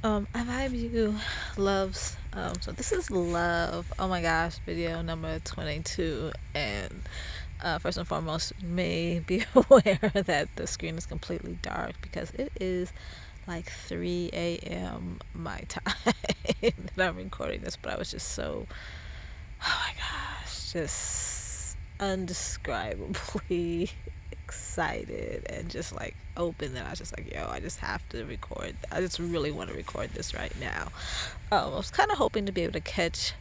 I vibe you loves. So this is love. Oh my gosh, video number 22. And first and foremost, you may be aware that the screen is completely dark because it is like 3 a.m. my time that I'm recording this. But I was just so, oh my gosh, just undescribably excited and just like open that I was just like, yo, I just have to record. I just really want to record this right now. I was kind of hoping to be able to catch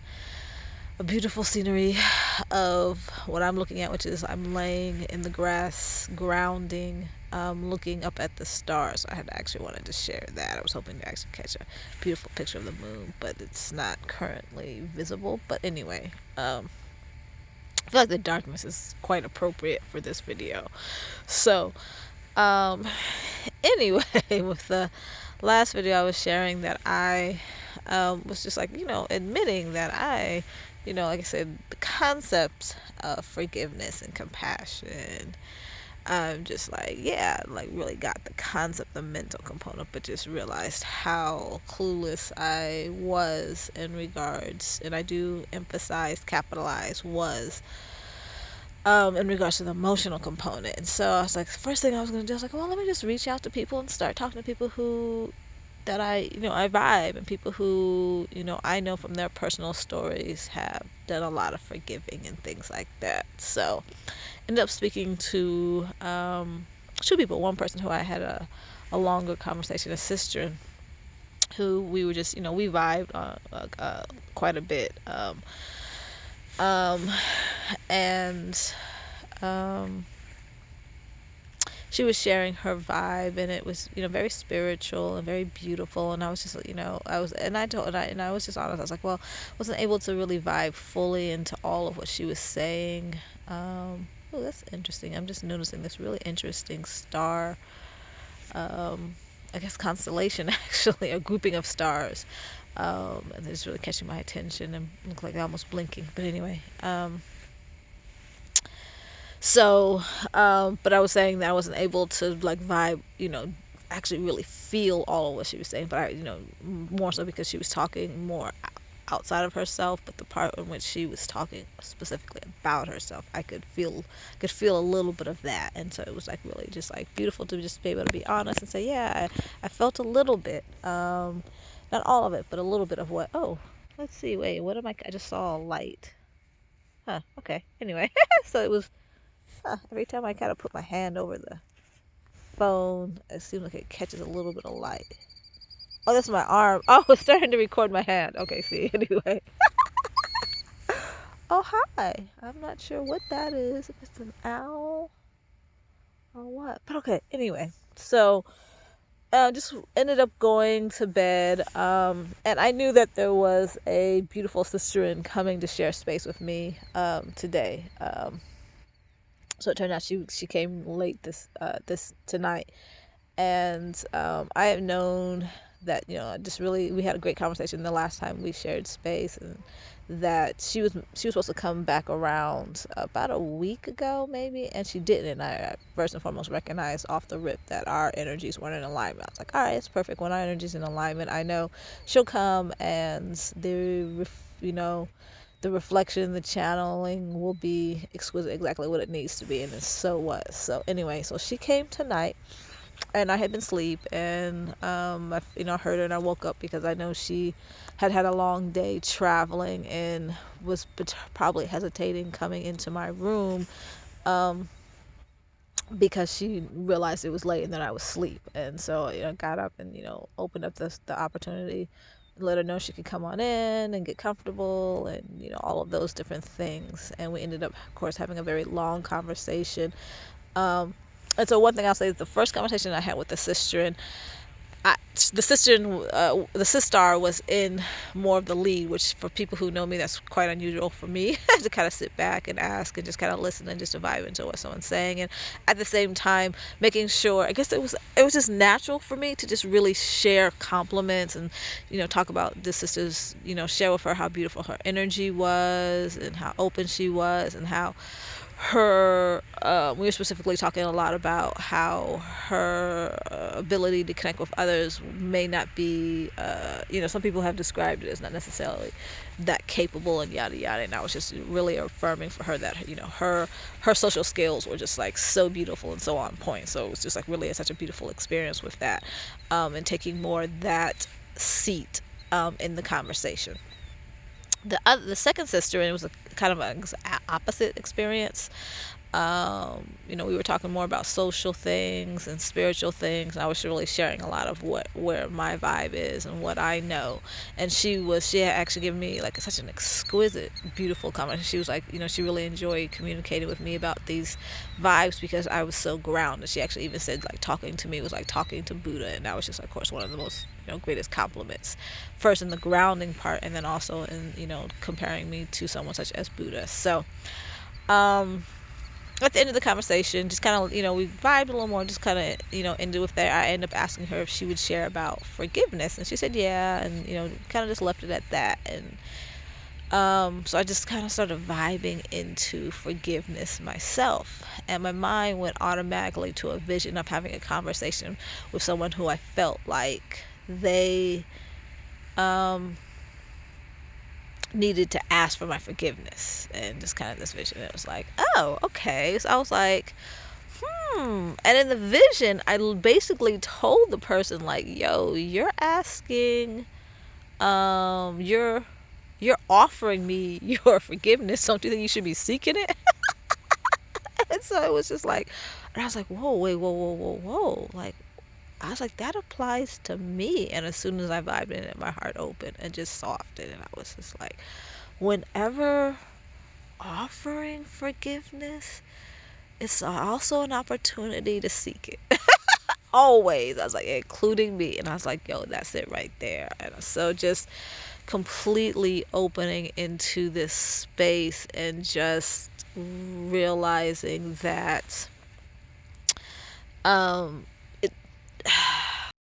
a beautiful scenery of what I'm looking at, which is I'm laying in the grass, grounding, looking up at the stars. I had actually wanted to share that. I was hoping to actually catch a beautiful picture of the moon, but it's not currently visible. But anyway, I feel like the darkness is quite appropriate for this video. So, um, anyway, with the last video, I was sharing that I was just like, admitting that like I said, the concept of forgiveness and compassion. I'm just like, yeah, like really got the concept, the mental component, but just realized how clueless I was in regards, and I do emphasize, capitalize, was in regards to the emotional component. And so I was like, the first thing I was going to do, I was like, well, let me just reach out to people and start talking to people who that I vibe, and people who, I know from their personal stories have done a lot of forgiving and things like that. So ended up speaking to two people. One person who I had a longer conversation, a sister, who we were just, we vibed quite a bit. And she was sharing her vibe, and it was, very spiritual and very beautiful. And I was just, I was just honest. I was like, well, wasn't able to really vibe fully into all of what she was saying. Oh, that's interesting. I'm just noticing this really interesting star, I guess constellation, actually, a grouping of stars. And it's really catching my attention and look like they're almost blinking. But anyway, but I was saying that I wasn't able to like vibe, actually really feel all of what she was saying. But more so because she was talking more outside of herself. But the part in which she was talking specifically about herself, I could feel a little bit of that. And so it was like really just like beautiful to just be able to be honest and say, yeah, I felt a little bit, not all of it, but a little bit of what. Oh, let's see. Wait, what am I just saw a light. Huh. Okay. Anyway, so it was. Every time I kind of put my hand over the phone, it seems like it catches a little bit of light. Oh, that's my arm. Oh, it's starting to record my hand. Okay, see, anyway. Oh, hi. I'm not sure what that is. If it's an owl or what. But okay, anyway. So, just ended up going to bed. And I knew that there was a beautiful sister coming to share space with me today. So it turned out she came late this tonight, and I have known that just really we had a great conversation the last time we shared space, and that she was supposed to come back around about a week ago maybe, and she didn't. And I first and foremost recognized off the rip that our energies weren't in alignment. I was like, all right, it's perfect. When our energies in alignment, I know she'll come, and the reflection, the channeling will be exquisite, exactly what it needs to be, and it so was. So anyway, so she came tonight, and I had been asleep, and I heard her, and I woke up because I know she had had a long day traveling and was probably hesitating coming into my room, because she realized it was late and that I was asleep. And so got up and opened up the opportunity, let her know she could come on in and get comfortable, and all of those different things. And we ended up, of course, having a very long conversation. And so one thing I'll say is the first conversation I had with the sister, and the sister was in more of the lead, which for people who know me, that's quite unusual for me to kind of sit back and ask and just kind of listen and just vibe into what someone's saying, and at the same time making sure, I guess it was just natural for me to just really share compliments and talk about the sister's, share with her how beautiful her energy was and how open she was and how her we were specifically talking a lot about how her ability to connect with others may not be some people have described it as not necessarily that capable and yada yada, and I was just really affirming for her that her social skills were just like so beautiful and so on point. So it was just like really such a beautiful experience with that, and taking more of that seat in the conversation. The second sister, and it was a kind of an opposite experience. We were talking more about social things and spiritual things, and I was really sharing a lot of where my vibe is and what I know. And she had actually given me like such an exquisite, beautiful comment. She was like, she really enjoyed communicating with me about these vibes because I was so grounded. She actually even said like talking to me was like talking to Buddha, and that was just, of course, one of the most greatest compliments. First in the grounding part, and then also in comparing me to someone such as Buddha. So at the end of the conversation, just kind of, we vibed a little more, just kind of, ended with that. I ended up asking her if she would share about forgiveness, and she said yeah, and, kind of just left it at that. And so I just kind of started vibing into forgiveness myself, and my mind went automatically to a vision of having a conversation with someone who I felt like they needed to ask for my forgiveness, and just kind of this vision. It was like, oh, okay. So I was like, and in the vision, I basically told the person like, yo, you're asking, you're offering me your forgiveness. Don't you think you should be seeking it? And so it was just like, and I was like, whoa, wait, whoa. Like, I was like, that applies to me. And as soon as I vibed in it, my heart opened and just softened. And I was just like, whenever offering forgiveness, it's also an opportunity to seek it. Always. I was like, including me. And I was like, yo, that's it right there. And so just completely opening into this space and just realizing that